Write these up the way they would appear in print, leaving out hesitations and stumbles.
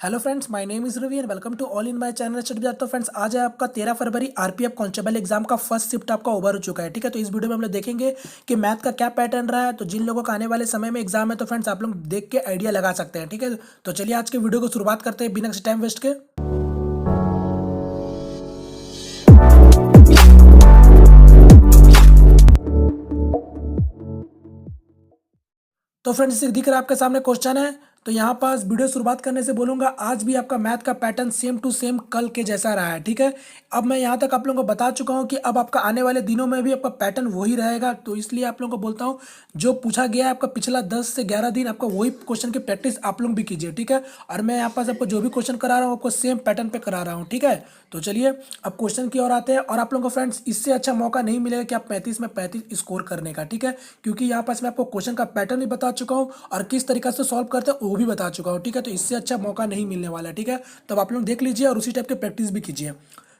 Hello friends, my name is Ravi and welcome to all in my channel study with. तो friends, आज है आपका 13 फरवरी आरपीएफ कांस्टेबल एग्जाम का फर्स्ट शिफ्ट आपका ओवर हो चुका है। ठीक है, तो इस वीडियो में हम लोग देखेंगे कि मैथ का क्या पैटर्न रहा है। तो जिन लोगों का आने वाले समय में एग्जाम है तो फ्रेंड्स आप लोग देख के आइडिया लगा सकते हैं। ठीक है, तो चलिए आज के वीडियो को शुरुआत करते हैं बिना किसी टाइम वेस्ट के। तो फ्रेंड्स, दिख रहा है आपके सामने क्वेश्चन है। तो यहाँ पास वीडियो शुरुआत करने से बोलूँगा, आज भी आपका मैथ का पैटर्न सेम टू सेम कल के जैसा रहा है। ठीक है, अब मैं यहाँ तक आप लोगों को बता चुका हूँ कि अब आपका आने वाले दिनों में भी आपका पैटर्न वही रहेगा। तो इसलिए आप लोगों को बोलता हूँ, जो पूछा गया है आपका पिछला 10 से 11 दिन, आपका वही क्वेश्चन की प्रैक्टिस आप लोग भी कीजिए। ठीक है, और मैं यहाँ पास आपको जो भी क्वेश्चन करा रहा हूँ आपको सेम पैटर्न पे करा रहा हूँ। ठीक है, तो चलिए अब क्वेश्चन की ओर आते हैं। और आप लोगों को फ्रेंड्स इससे अच्छा मौका नहीं मिलेगा कि आप 35 में 35 स्कोर करने का। ठीक है, क्योंकि यहाँ पास मैं आपको क्वेश्चन का पैटर्न भी बता चुका हूँ और किस तरीके से सॉल्व करते हैं वो भी बता चुका हूँ। ठीक है, तो इससे अच्छा मौका नहीं मिलने वाला है। ठीक है, तब आप लोग देख लीजिए और उसी टाइप की प्रैक्टिस भी कीजिए।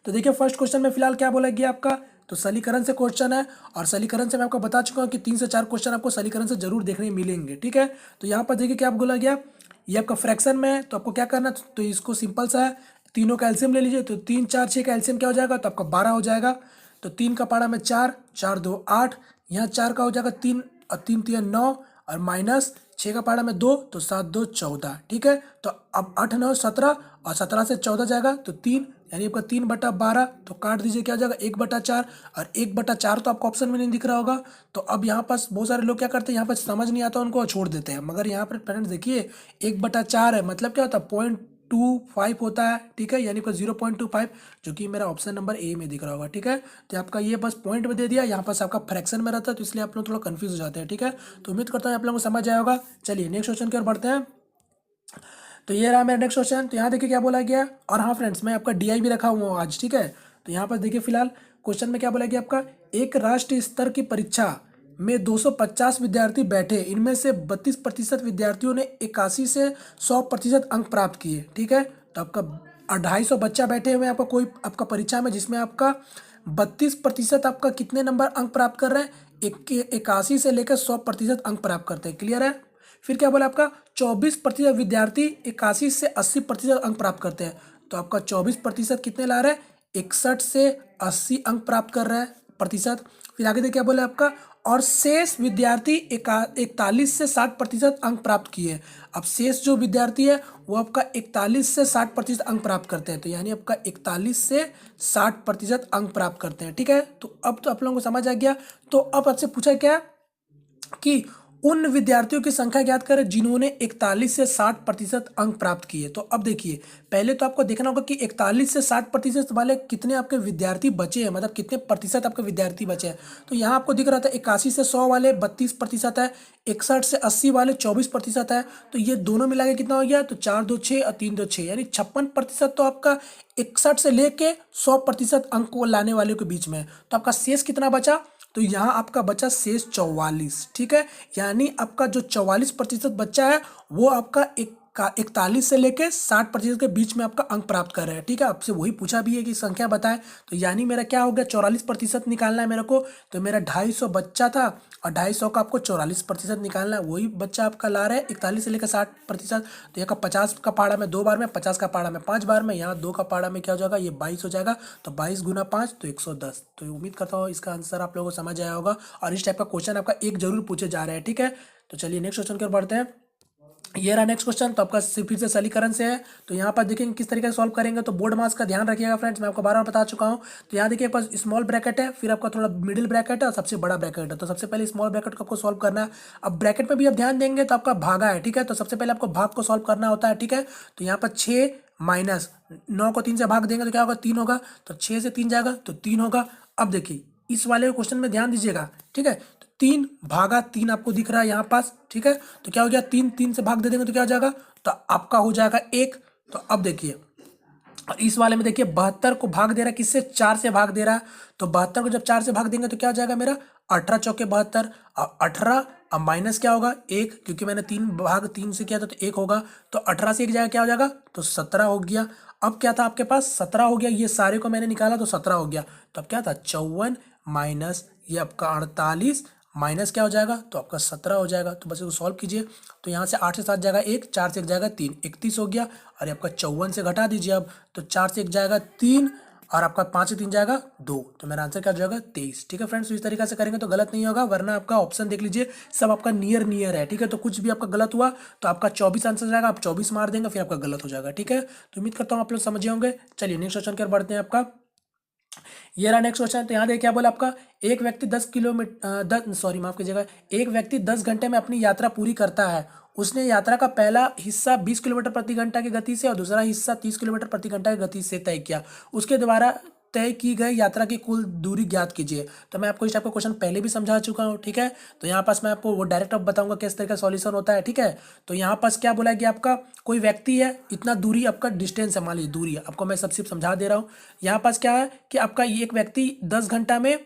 तो देखिए, फर्स्ट क्वेश्चन में फिलहाल क्या बोला गया आपका, तो सलीकरण से क्वेश्चन है। और सलीकरण से मैं आपको बता चुका हूँ कि 3 से 4 क्वेश्चन आपको सलीकरण से जरूर देखने मिलेंगे। ठीक है, तो यहाँ पर देखिए क्या बोला गया, ये आपका फ्रैक्शन में है तो आपको क्या करना, तो इसको सिंपल सा है, तीनों का एलसीएम ले लीजिए। तो 3 4 6 का एलसीएम क्या हो जाएगा, तो आपका 12 हो जाएगा। तो 3 का पारा में 4, 4 2 8, यहाँ 4 का हो जाएगा 3 और 3 3 9 और माइनस 6 का पारा में 2, तो 7 2 14। ठीक है, तो अब 8 9 17 और 17 से 14 जाएगा तो 3, यानी आपका 3/12। तो काट दीजिए, क्या हो जाएगा 1/4। और 1/4 तो आपको ऑप्शन में नहीं दिख रहा होगा। तो अब यहाँ पास बहुत सारे लोग क्या करते हैं, यहाँ पर समझ नहीं आता उनको छोड़ देते हैं। मगर यहाँ पर फ्रेंड्स देखिए 1/4 है, मतलब क्या होता है 0.25 होता है। ठीक है, यानी कि 0.25, जो कि मेरा ऑप्शन नंबर ए में दिख रहा होगा। ठीक है, तो आपका ये बस पॉइंट में दे दिया, यहाँ पास आपका फ्रैक्शन में रहता है, तो इसलिए आप लोग थोड़ा कंफ्यूज हो जाते हैं। ठीक है, तो उम्मीद करता हूँ आप लोगों को समझ आया होगा। चलिए नेक्स्ट क्वेश्चन की ओर बढ़ते हैं। तो ये रहा मेरा नेक्स्ट क्वेश्चन। तो यहाँ देखिए क्या बोला गया। और हाँ फ्रेंड्स, मैं आपका डीआई भी रखा हुआ हूँ आज। ठीक है, तो यहाँ पर देखिए फिलहाल क्वेश्चन में क्या बोला गया आपका, एक राष्ट्रीय स्तर की परीक्षा में 250 विद्यार्थी बैठे, इनमें से 32% विद्यार्थियों ने 81 से 100% अंक प्राप्त किए। ठीक है, तो आपका 250 बच्चा बैठे हुए हैं आपका कोई आपका परीक्षा में, जिसमें आपका 32% आपका कितने नंबर अंक प्राप्त कर रहे हैं, 81 से लेकर 100% अंक प्राप्त करते हैं। क्लियर है। फिर क्या बोला आपका, 24% विद्यार्थी 81 से 80% अंक प्राप्त करते हैं। तो आपका 24% कितने ला रहे हैं, 61 से 80 अंक प्राप्त कर रहे हैं प्रतिशत। फिर आगे देखिए क्या बोला आपका, और शेष विद्यार्थी 41 से 60% अंक प्राप्त किए। अब शेष जो विद्यार्थी है वो आपका 41 से 60% अंक प्राप्त करते हैं। तो यानी आपका 41 से 60% अंक प्राप्त करते हैं। ठीक है, तो अब तो आप लोगों को समझ आ गया। तो अब आपसे पूछा क्या कि उन विद्यार्थियों की संख्या ज्ञात करें जिन्होंने 41 से 60% अंक प्राप्त किए। तो अब देखिए, पहले तो आपको देखना होगा कि 41 से 60% वाले कितने आपके विद्यार्थी बचे हैं, मतलब कितने प्रतिशत आपके विद्यार्थी बचे हैं। तो यहाँ आपको दिख रहा था 81 से 100 वाले 32% है, 61 से 80 वाले 24% है। तो ये दोनों मिला के कितना हो गया, तो 4 2 6 और 3 2 6, यानी 56% तो आपका 61 से लेके 100% अंक को लाने वाले के बीच में है। तो आपका शेष कितना बचा, तो यहाँ आपका बचा शेष 44। ठीक है, यानी आपका जो 44% बच्चा है वो आपका 41 से लेके 60% के बीच में आपका अंक प्राप्त कर रहे हैं। ठीक है, आपसे वही पूछा भी है कि संख्या बताएं। तो यानी मेरा क्या हो गया, 44% निकालना है मेरे को। तो मेरा 250 बच्चा था और 250 का आपको 44% निकालना है। वही बच्चा आपका ला रहा है 41 से लेकर 60%। तो यहाँ का 50 का पाड़ा में 2 बार में, 50 का पाड़ा में 5 बार में, यहाँ 2 का पाड़ा में क्या हो जाएगा, ये 22 हो जाएगा। तो 22 गुना 5 तो 110। तो उम्मीद करता हूँ इसका आंसर आप लोगों को समझ आया होगा। और इस टाइप का क्वेश्चन आपका एक जरूर पूछे जा रहा है। ठीक है, तो चलिए नेक्स्ट क्वेश्चन की ओर बढ़ते हैं। ये रहा नेक्स्ट क्वेश्चन। तो आपका फिर से सलीकरण से है। तो यहाँ पर देखेंगे किस तरीके से सॉल्व करेंगे। तो बोर्ड मास का ध्यान रखिएगा फ्रेंड्स, मैं आपको बार बार बता चुका हूँ। तो यहाँ देखिए पास स्मॉल ब्रैकेट है, फिर आपका थोड़ा मिडिल ब्रैकेट है और सबसे बड़ा ब्रैकेट है। तो सबसे पहले स्मॉल ब्रैकेट को आपको सॉल्व करना है। अब ब्रैकेट में भी आप ध्यान देंगे तो आपका भागा है। ठीक है, तो सबसे पहले आपको भाग को सॉल्व करना होता है। ठीक है, तो यहाँ पर 6 माइनस 9 को 3 से भाग देंगे तो क्या होगा, 3 होगा। तो 6 से 3 जाएगा तो 3 होगा। अब देखिए इस वाले क्वेश्चन में ध्यान दीजिएगा। ठीक है, 3/3 आपको दिख रहा है यहाँ पास। ठीक है, तो क्या हो गया, 3 3 से भाग दे देंगे तो क्या हो जाएगा, तो आपका हो जाएगा 1। तो अब देखिए, और इस वाले में देखिए 72 को भाग दे रहा है किससे, 4 से भाग दे रहा है। तो 72 को जब 4 से भाग देंगे तो क्या हो जाएगा मेरा, 18 चौके 72 और 18। अब माइनस क्या होगा 1, क्योंकि मैंने 3 भाग 3 से किया था तो 1 होगा। तो 18 से 1 जाएगा क्या हो जाएगा, तो 17 हो गया। अब क्या था आपके पास, 17 हो गया। ये सारे को मैंने निकाला तो 17 हो गया। तो अब क्या था 54 माइनस ये आपका 48 माइनस क्या हो जाएगा, तो आपका 17 हो जाएगा। तो बस इसको सॉल्व कीजिए। तो यहाँ से 8 से 7 जाएगा 1, 4 से 1 जाएगा 3, 31 हो गया। और ये आपका 54 से घटा दीजिए अब, तो 4 से 1 जाएगा 3, और आपका 5 से 3 जाएगा 2। तो मेरा आंसर क्या हो जाएगा 23। ठीक है फ्रेंड्स, तो इस तरीके से करेंगे तो गलत नहीं होगा, वरना आपका ऑप्शन देख लीजिए सब आपका नियर नियर है। ठीक है, तो कुछ भी आपका गलत हुआ तो आपका 24 आंसर जाएगा, आप 24 मार देंगे, फिर आपका गलत हो जाएगा। ठीक है, तो उम्मीद करता हूँ आप लोग समझे होंगे। चलिए नेक्स्ट क्वेश्चन की ओर बढ़ते हैं। आपका ये रहा नेक्स्ट क्वेश्चन। तो यहाँ देखिए क्या बोला आपका, एक व्यक्ति 10 किलोमीटर 10 सॉरी माफ कीजिएगा, एक व्यक्ति 10 घंटे में अपनी यात्रा पूरी करता है। उसने यात्रा का पहला हिस्सा 20 किलोमीटर प्रति घंटा की गति से और दूसरा हिस्सा 30 किलोमीटर प्रति घंटा की गति से तय किया। उसके द्वारा तय की गई यात्रा की कुल दूरी ज्ञात कीजिए। तो मैं आपको इस टाइप का क्वेश्चन पहले भी समझा चुका हूँ। ठीक है, तो यहाँ पास मैं आपको वो डायरेक्ट अब बताऊंगा किस तरह का सॉल्यूशन होता है। ठीक है, तो यहाँ पास क्या बोला कि आपका कोई व्यक्ति है, इतना दूरी आपका डिस्टेंस है, मान लीजिए दूरी है, आपको मैं सब सिर्फ समझा दे रहा हूँ। यहाँ पास क्या है कि आपका ये एक व्यक्ति 10 घंटा में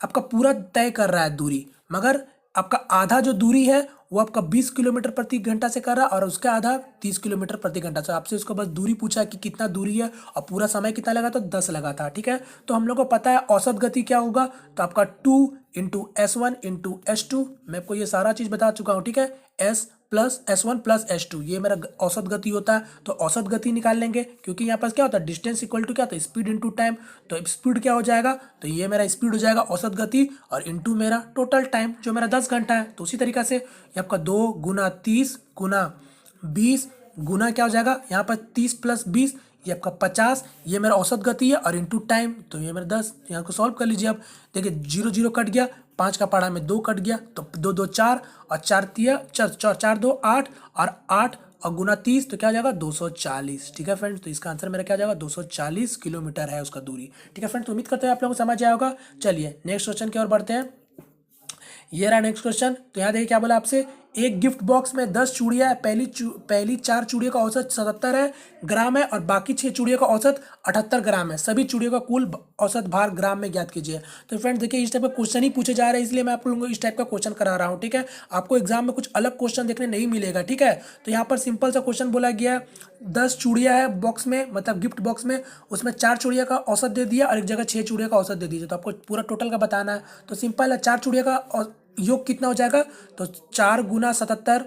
आपका पूरा तय कर रहा है दूरी, मगर आपका आधा जो दूरी है वो आपका 20 किलोमीटर प्रति घंटा से कर रहा है, और उसका आधा 30 किलोमीटर प्रति घंटा से। आपसे उसको बस दूरी पूछा कि कितना दूरी है और पूरा समय कितना लगा, तो 10 लगा था। ठीक है, तो हम लोग को पता है औसत गति क्या होगा, तो आपका 2 × S1 × S2, मैं आपको ये सारा चीज़ बता चुका हूँ। ठीक है, S+S1+S2 ये मेरा औसत गति होता है। तो औसत गति निकाल लेंगे, क्योंकि यहाँ पास क्या होता है, डिस्टेंस इक्वल टू क्या होता है, स्पीड इनटू टाइम। तो स्पीड क्या हो जाएगा, तो ये मेरा स्पीड हो जाएगा औसत गति, और इनटू मेरा टोटल टाइम जो मेरा 10 घंटा है। तो उसी तरीके से ये आपका 2 × 30 × 20 गुना क्या हो जाएगा, यहाँ पर 30 + 20 ये आपका 50, ये मेरा औसत गति है, और इनटू टाइम तो ये मेरा 10। यहाँ को सॉल्व कर लीजिए आप, देखिए 0 0 कट गया, 5 का पढ़ा में 2 कट गया, तो 2 2 4 और 4 3 4 2 8 और 8 और गुना 30 तो क्या हो जाएगा 240। ठीक है फ्रेंड्स, तो इसका आंसर मेरा क्या हो जाएगा 240 किलोमीटर है उसका दूरी। ठीक है फ्रेंड्स, तो उम्मीद करते हैं आप लोगों को समझ आया होगा। चलिए नेक्स्ट क्वेश्चन की ओर बढ़ते हैं। ये रहा नेक्स्ट क्वेश्चन। तो यहाँ देखिए क्या बोला आपसे, एक गिफ्ट बॉक्स में 10 चूड़ियाँ है। पहली 4 चूड़ियों का औसत 77 है ग्राम है, और बाकी 6 चूड़ियों का औसत 78 ग्राम है। सभी चूड़ियों का कुल औसत भार ग्राम में ज्ञात कीजिए। तो फ्रेंड्स देखिए इस टाइप का क्वेश्चन ही पूछे जा रहे हैं, इसलिए मैं आप लोगों को इस टाइप का क्वेश्चन करा रहा हूँ। ठीक है, आपको एग्जाम में कुछ अलग क्वेश्चन देखने नहीं मिलेगा। ठीक है, तो यहाँ पर सिंपल सा क्वेश्चन बोला गया है, 10 चूड़ियाँ है बॉक्स में, मतलब गिफ्ट बॉक्स में, उसमें 4 चूड़ियों का औसत दे दिया और एक जगह 6 चूड़ियों का औसत दे दीजिए। तो आपको पूरा टोटल का बताना है। तो सिंपल है, 4 चूड़ियों का योग कितना हो जाएगा, तो 4 × 77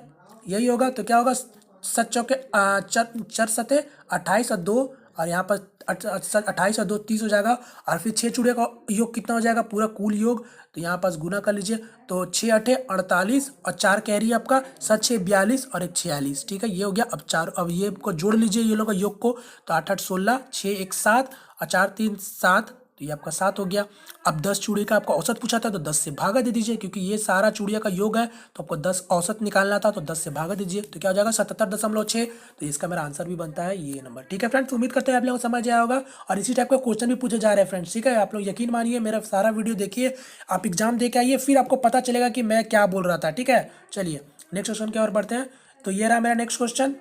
यही होगा। तो क्या होगा, 7 चौके 4 सते 28 और 2, और यहाँ पर 28 और 2 30 हो जाएगा। और फिर 6 चूड़ियों का योग कितना हो जाएगा, पूरा कुल योग, तो यहाँ पास गुना कर लीजिए। तो 6 8 48 और 4 कैरी आपका 7 6 42 और 1 46। ठीक है, ये हो गया। अब ये को जोड़ लीजिए ये लोग का योग को, तो 8 8 16, 6 1 7 और 4 3 7, तो ये आपका 7 हो गया। अब 10 चूड़ियों का आपका औसत पूछा था, तो 10 से भागा दे दीजिए, क्योंकि ये सारा चूड़ियों का योग है, तो आपको 10 औसत निकालना था, तो 10 से भागा दीजिए, तो क्या हो जाएगा 77.6। तो इसका मेरा आंसर भी बनता है ये नंबर। ठीक है फ्रेंड्स, उम्मीद करते हैं आप लोगों को समझ आया होगा, और इसी टाइप का क्वेश्चन भी पूछे जा रहे हैं फ्रेंड्स। ठीक है, आप लोग यकीन मानिए, मेरा सारा वीडियो देखिए, आप एग्जाम दे के आइए, फिर आपको पता चलेगा कि मैं क्या बोल रहा था। ठीक है, चलिए नेक्स्ट क्वेश्चन की ओर बढ़ते हैं। तो ये रहा मेरा नेक्स्ट क्वेश्चन।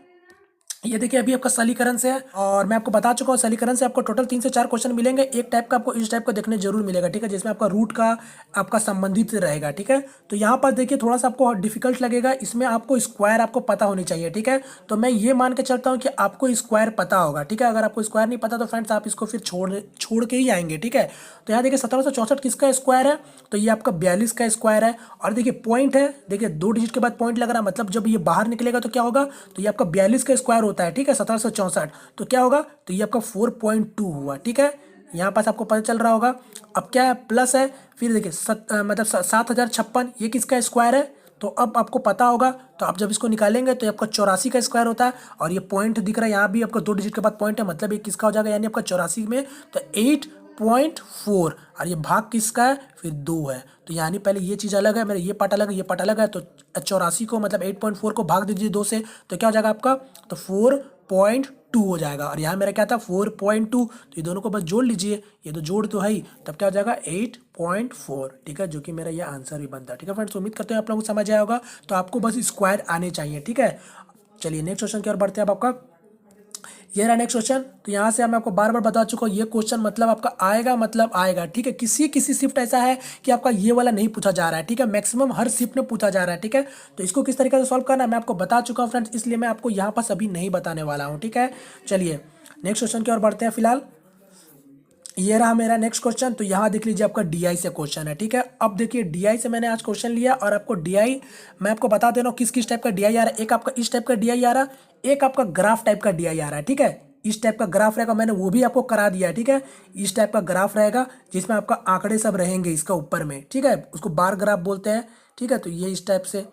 ये देखिए अभी आपका सलीकरण से है, और मैं आपको बता चुका हूँ सलीकरण से आपको टोटल 3 से 4 क्वेश्चन मिलेंगे। एक टाइप का आपको इस टाइप का देखने जरूर मिलेगा। ठीक है, जिसमें आपका रूट का आपका संबंधित रहेगा। ठीक है, तो यहाँ पर देखिए थोड़ा सा आपको डिफिकल्ट लगेगा, इसमें आपको स्क्वायर आपको पता होनी चाहिए। ठीक है, तो मैं ये मान के चलता हूँ कि आपको स्क्वायर पता होगा। ठीक है, अगर आपको स्क्वायर नहीं पता तो फ्रेंड्स आप इसको फिर छोड़ के ही आएंगे। ठीक है, तो यहाँ देखिए 1764 किसका स्क्वायर है, तो ये आपका 42 का स्क्वायर है। और देखिए पॉइंट है, देखिए 2 डिजिट के बाद पॉइंट लग रहा है, मतलब जब ये बाहर निकलेगा तो क्या होगा, तो ये आपका 42 का स्क्वायर होता है। ठीक है, 1764, तो क्या होगा, तो ये आपका 4.2 हुआ। ठीक है, यहाँ पास आपको पता चल रहा होगा। अब क्या है, प्लस है, फिर देखिए मतलब 7056 ये किसका स्क्वायर है, तो अब आपको पता होगा। तो आप जब इसको निकालेंगे तो ये आपका 84 का स्क्वायर होता है, और ये पॉइंट दिख रहा है यहाँ भी आपका 2 डिजिट के बाद पॉइंट है, मतलब ये किसका हो जाएगा, यानी आपका 84 में तो 8.4, और ये भाग किसका है, फिर 2 है। तो यानी पहले ये चीज़ अलग है, मेरा ये पार्ट अलग है, ये पार्ट अलग है। तो 84 को मतलब 8.4 को भाग दीजिए 2 से, तो क्या हो जाएगा आपका, तो 4.2 हो जाएगा। और यहाँ मेरा क्या था 4.2, तो ये दोनों को बस जोड़ लीजिए, ये तो जोड़ तो है ही, तब क्या हो जाएगा 8.4। ठीक है, जो कि मेरा ये आंसर भी बनता है। ठीक है फ्रेंड्स, उम्मीद करते हैं आप लोगों को समझ आया होगा। तो आपको बस स्क्वायर आने चाहिए। ठीक है, चलिए नेक्स्ट क्वेश्चन की ओर बढ़ते हैं। अब आपका ये रहा नेक्स्ट क्वेश्चन। तो यहाँ से मैं आपको बार बार बता चुका हूँ, ये क्वेश्चन मतलब आपका आएगा, मतलब आएगा। ठीक है, किसी शिफ्ट ऐसा है कि आपका ये वाला नहीं पूछा जा रहा है। ठीक है, मैक्सिमम हर शिफ्ट में पूछा जा रहा है। ठीक है, तो इसको किस तरीके से सॉल्व करना है मैं आपको बता चुका हूँ फ्रेंड्स, इसलिए मैं आपको यहाँ पर अभी नहीं बताने वाला हूँ। ठीक है, चलिए नेक्स्ट क्वेश्चन की ओर बढ़ते हैं। फिलहाल ये रहा मेरा नेक्स्ट क्वेश्चन। तो यहाँ देख लीजिए आपका डीआई से क्वेश्चन है, ठीक है। अब देखिए डीआई से मैंने आज क्वेश्चन लिया और आपको डीआई मैं आपको बता दे रहा हूँ किस किस टाइप का डीआई आ रहा है। एक आपका इस टाइप का डीआई आ रहा है, एक आपका ग्राफ टाइप का डीआई आ रहा है, ठीक है। इस टाइप का ग्राफ रहेगा, मैंने वो भी आपको करा दिया है, ठीक है। इस टाइप का ग्राफ रहेगा जिसमें आपका आंकड़े सब रहेंगे इसका ऊपर में, ठीक है। उसको बार ग्राफ बोलते हैं, ठीक है। तो ये इस टाइप से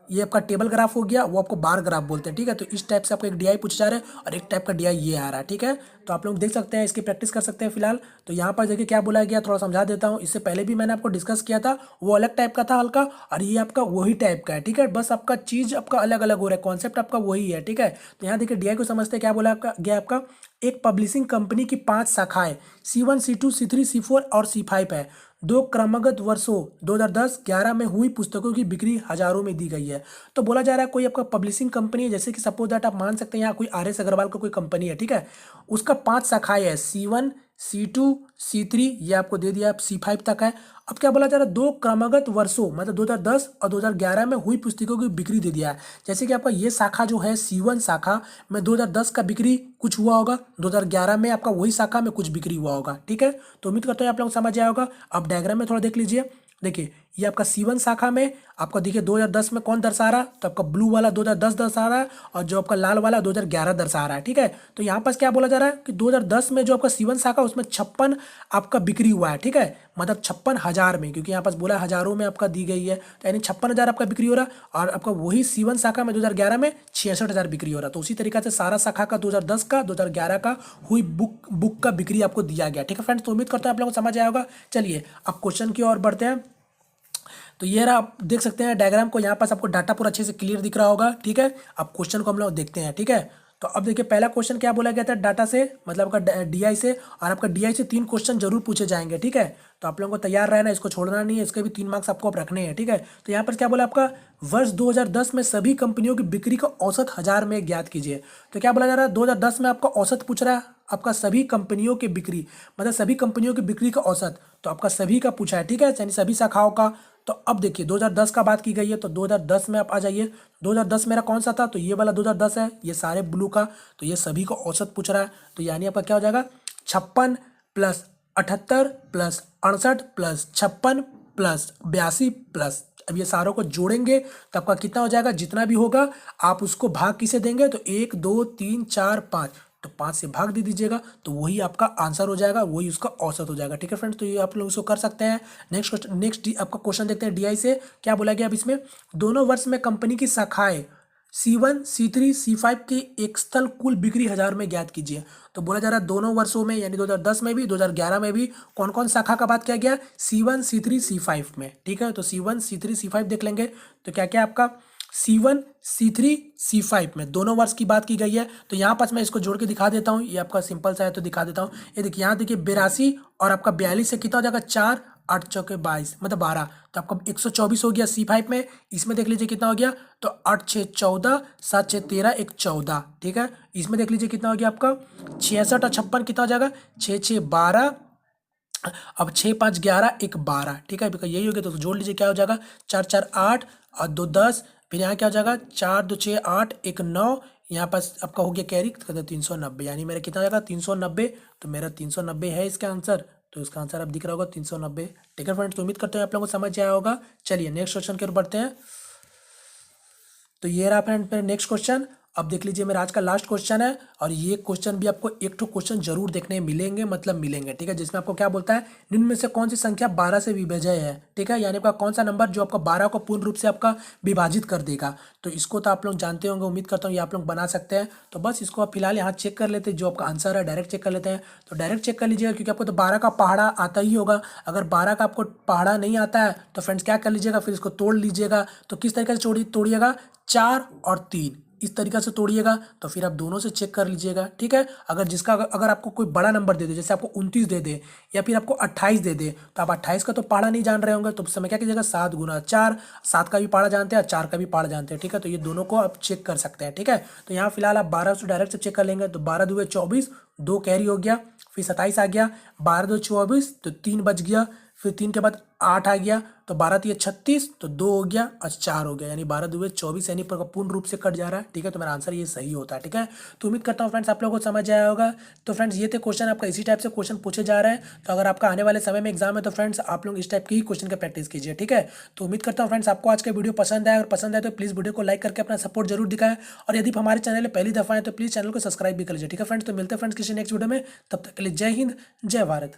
ये आपका टेबल ग्राफ हो गया, वो आपको बार ग्राफ बोलते हैं, ठीक है। तो इस टाइप से आपको एक डीआई पूछा जा रहा है और एक टाइप का डीआई ये आ रहा है, ठीक है। तो आप लोग देख सकते हैं, इसकी प्रैक्टिस कर सकते हैं फिलहाल। तो यहाँ पर देखिए क्या बोला गया, थोड़ा समझा देता हूँ। इससे पहले भी मैंने आपको डिस्कस किया था, वो अलग टाइप का था हल्का, और ये आपका वही टाइप का है, ठीक है। बस आपका चीज आपका अलग अलग हो रहा है, कॉन्सेप्ट आपका वही है, ठीक है। तो यहाँ देखिए डीआई को समझते हैं, क्या बोला आपका गया आपका एक पब्लिशिंग कंपनी की 5 शाखाएं C1 C2 C3 C4 और C5 है। दो क्रमगत वर्षों 2010-11 में हुई पुस्तकों की बिक्री हजारों में दी गई है। तो बोला जा रहा है कोई आपका पब्लिशिंग कंपनी है, जैसे कि सपोज दैट आप मान सकते हैं यहाँ कोई RS अग्रवाल का कोई कंपनी है, ठीक है। उसका 5 शाखाएं है, C1 C2 C3, ये आपको दे दिया, C5 तक है। अब क्या बोला जा रहा है, दो क्रमगत वर्षों मतलब 2010 और 2011 में हुई पुस्तकों की बिक्री दे दिया है। जैसे कि आपका ये शाखा जो है C1 शाखा में 2010 का बिक्री कुछ हुआ होगा, 2011 में आपका वही शाखा में कुछ बिक्री हुआ होगा, ठीक है। तो उम्मीद करता हूँ आप लोग समझ आया होगा। अब डायग्राम में थोड़ा देख लीजिए, देखिए ये आपका C1 शाखा में आपका देखिए 2010 में कौन दर्शा रहा है, तो आपका ब्लू वाला 2010 दर्शा रहा है और जो आपका लाल वाला 2011 दर्शा रहा है, ठीक है। तो यहाँ पर क्या बोला जा रहा है कि 2010 में जो आपका C1 शाखा उसमें 56 आपका बिक्री हुआ है, ठीक है। मतलब 56,000 में, क्योंकि यहाँ पास बोला हजारों में आपका दी गई है, तो यानी 56,000 आपका बिक्री हो रहा है। और आपका वही C1 शाखा में 2011 में 66,000 बिक्री हो रहा है। तो उसी तरीके से सारा शाखा का 2010 का 2011 का हुई बुक का बिक्री आपको दिया गया, ठीक है फ्रेंड्स। तो उम्मीद करता हूँ आप लोगों को समझ आया होगा। चलिए अब क्वेश्चन की ओर बढ़ते हैं। तो ये रहा, आप देख सकते हैं डायग्राम को, यहाँ पास आपको डाटा पूरा अच्छे से क्लियर दिख रहा होगा, ठीक है। अब क्वेश्चन को हम लोग देखते हैं, ठीक है। तो अब देखिए पहला क्वेश्चन क्या बोला गया था, डाटा से मतलब आपका डीआई से, और आपका डीआई से 3 क्वेश्चन जरूर पूछे जाएंगे, ठीक है। तो आप लोगों को तैयार रहना, इसको छोड़ना नहीं है, इसके भी 3 मार्क्स आपको रखने हैं, ठीक है। तो यहाँ पर क्या बोला आपका, वर्ष 2010 में सभी कंपनियों की बिक्री का औसत 1000 में ज्ञात कीजिए। तो क्या बोला जा रहा है, 2010 में आपका औसत पूछ रहा है, आपका सभी कंपनियों की बिक्री मतलब सभी कंपनियों की बिक्री का औसत, तो आपका सभी का पूछा है, ठीक है, यानी सभी शाखाओं का। तो अब देखिए 2010 का बात की गई है, तो 2010 में आप आ जाइए। 2010 मेरा कौन सा था, तो ये वाला 2010 है, ये सारे ब्लू का। तो ये सभी का औसत पूछ रहा है, तो यानी आपका क्या हो जाएगा, 56 plus 78 plus 68 plus 56 plus 82 plus, अब ये सारों को जोड़ेंगे तो आपका कितना हो जाएगा, जितना भी होगा आप उसको भाग किसे देंगे, तो 1 2 3 4 5, तो 5 से भाग दे दीजिएगा, तो वही आपका आंसर हो जाएगा, वही उसका औसत हो जाएगा, ठीक है फ्रेंड्स। तो ये आप लोग इसको कर सकते हैं। नेक्स्ट आपका क्वेश्चन देखते हैं डीआई से क्या बोला गया। अब इसमें दोनों वर्ष में कंपनी की शाखाएं C1 C3 C5 की एक स्थल कुल बिक्री 1000 में ज्ञात कीजिए। तो बोला जा रहा है दोनों वर्षों में, यानी 2010 में भी 2011 में भी कौन कौन शाखा का बात किया गया, C1 C3 C5 में, ठीक है। तो C1 C3 C5 देख लेंगे। तो क्या क्या आपका C1 C3 C5 में दोनों वर्ष की बात की गई है। तो यहाँ पास मैं इसको जोड़ के दिखा देता हूँ, ये आपका सिंपल सा है तो दिखा देता हूँ। ये देखिए यहाँ देखिए 82 और आपका 42 से कितना हो जाएगा, 4 8 चौके 22 मतलब 12, तो आपका 124 हो गया C5 में। इसमें देख लीजिए कितना हो गया, तो 8 6 14 7 6 13 1 14, ठीक है। इसमें देख लीजिए कितना हो गया आपका 66 और 56 कितना हो जाएगा, 6 6 12, अब 6 5 11 1 12, ठीक है। बिकॉज यही हो गया, तो जोड़ लीजिए क्या हो जाएगा, 4 4 8 और 2 10, फिर यहाँ क्या हो जाएगा 4 2 6 8 1 9, यहाँ पास आपका हो गया कैरी, तो 390, यानी मेरा कितना हो जाएगा 390। तो मेरा 390 है इसका आंसर, तो इसका आंसर अब दिख रहा होगा 390, ठीक है फ्रेंड्स। तो उम्मीद करते हैं आप लोगों को समझ आया होगा। चलिए नेक्स्ट क्वेश्चन की ओर बढ़ते हैं। तो ये रहा फ्रेंड मेरा नेक्स्ट क्वेश्चन। अब देख लीजिए मेरा आज का लास्ट क्वेश्चन है, और ये क्वेश्चन भी आपको एक तो क्वेश्चन जरूर देखने मिलेंगे, मतलब मिलेंगे, ठीक है। जिसमें आपको क्या बोलता है, निम्न में से कौन सी संख्या 12 से विभाज्य है, ठीक है। यानी आपका कौन सा नंबर जो आपका 12 को पूर्ण रूप से आपका विभाजित कर देगा। तो इसको तो आप लोग जानते होंगे, उम्मीद करता हूँ ये आप लोग बना सकते हैं। तो बस इसको आप फिलहाल यहाँ चेक कर लेते हैं, जो आपका आंसर है डायरेक्ट चेक कर लेते हैं। तो डायरेक्ट चेक कर लीजिएगा, क्योंकि आपको तो 12 का पहाड़ा आता ही होगा। अगर 12 का आपको पहाड़ा नहीं आता है तो फ्रेंड्स क्या कर लीजिएगा, फिर इसको तोड़ लीजिएगा। तो किस तरीके से तोड़िएगा, 4 और 3 इस तरीके से तोड़िएगा। तो फिर आप दोनों से चेक कर लीजिएगा, ठीक है। अगर आपको कोई बड़ा नंबर दे दे, जैसे आपको 29 दे दे या फिर आपको 28 दे दे, तो आप 28 का तो पहाड़ा नहीं जान रहे होंगे, तो उस समय क्या कीजिएगा, 7 गुना 4, 7 का भी पहाड़ा जानते हैं और 4 का भी पहाड़ा जानते हैं, ठीक है। तो ये दोनों को आप चेक कर सकते हैं, ठीक है। तो यहाँ फिलहाल आप 12 से डायरेक्ट से चेक कर लेंगे। तो 12 दूए 24, 2 कैरी हो गया, फिर 27 आ गया, 12 2 24, तो 3 बच गया, फिर 3 के बाद 8 आ गया, तो 12 तिया 36, तो 2 हो गया और 4 हो गया, यानी 12 दुए 24, यानी पूर्ण रूप से कट जा रहा है। ठीक है, तो मेरा आंसर ये सही होता है। ठीक है, तो उम्मीद करता हूँ फ्रेंड्स आप लोगों को समझ आया होगा। तो फ्रेंड्स ये थे क्वेश्चन, आपका इसी टाइप से क्वेश्चन पूछे जा रहे हैं। तो अगर आपका आने वाले समय में एग्जाम है तो फ्रेंड्स आप लोग इस टाइप की ही क्वेश्चन का प्रैक्टिस कीजिए। ठीक है, तो उम्मीद करता हूँ फ्रेंड्स आपको आज का वीडियो पसंद आया। अगर पसंद आए तो प्लीज़ वीडियो को लाइक करके अपना सपोर्ट जरूर दिखाएं, और यदि हमारे चैनल में पहली दफा है तो प्लीज़ चैनल को सब्सक्राइब भी कर लीजिए। ठीक है फ्रेंड्स, तो मिलते हैं फ्रेंड्स किसी नेक्स्ट वीडियो में, तब तक के लिए जय हिंद, जय भारत।